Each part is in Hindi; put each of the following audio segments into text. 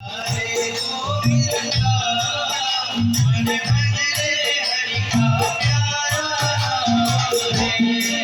हरे गोविंदा मन भजरे हरि का प्यारा नाम है।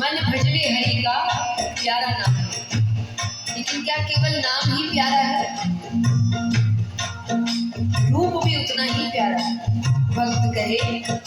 मन भजरे हरि का प्यारा नाम है। लेकिन क्या केवल नाम ही प्यारा है? रूप भी उतना ही प्यारा है। भक्त कहे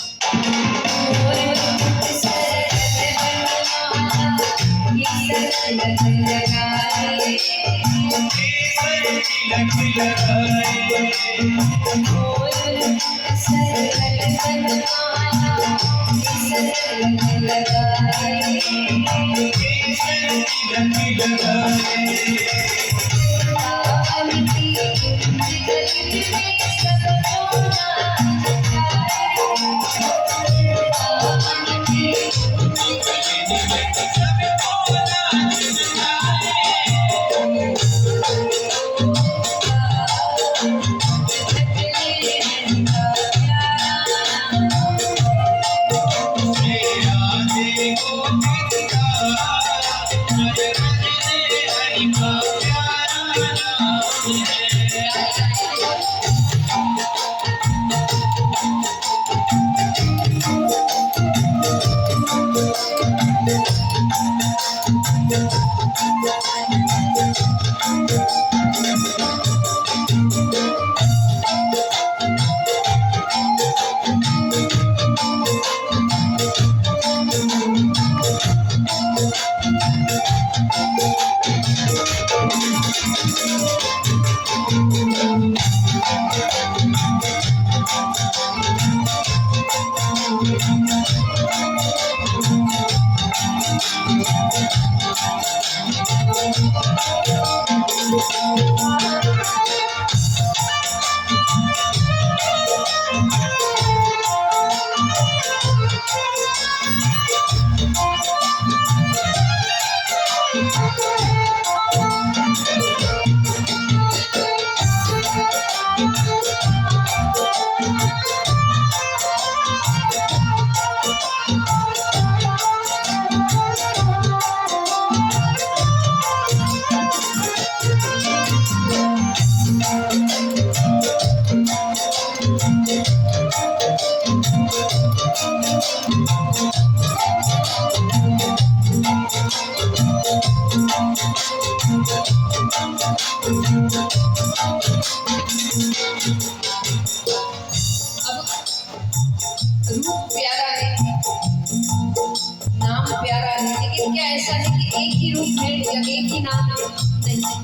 नहीं,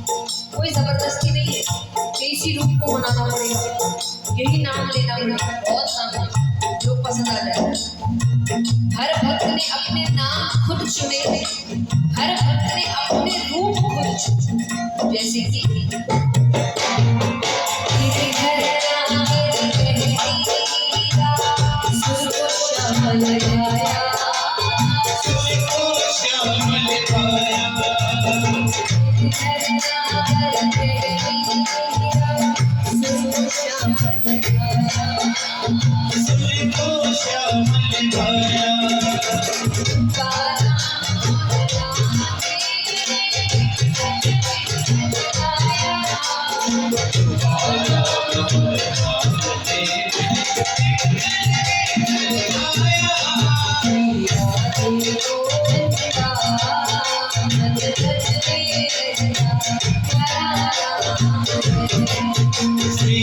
कोई जबरदस्ती नहीं है कि इसी रूप को मनाना पड़ेगा, यही नाम लेना पड़ेगा। बहुत नाम है जो पसंद आ जाए। हर भक्त ने अपने नाम खुद चुने, हर भक्त ने अपने रूप खुद चुने। जैसे कि गिरिधर नाम कहतीरा, सुर को श्यामल गाया, सुर को श्यामल गाया। गिरिधर नाम कहतीरा, सुर को श्यामल गाया, सुर को श्यामल गाया। गाना श्री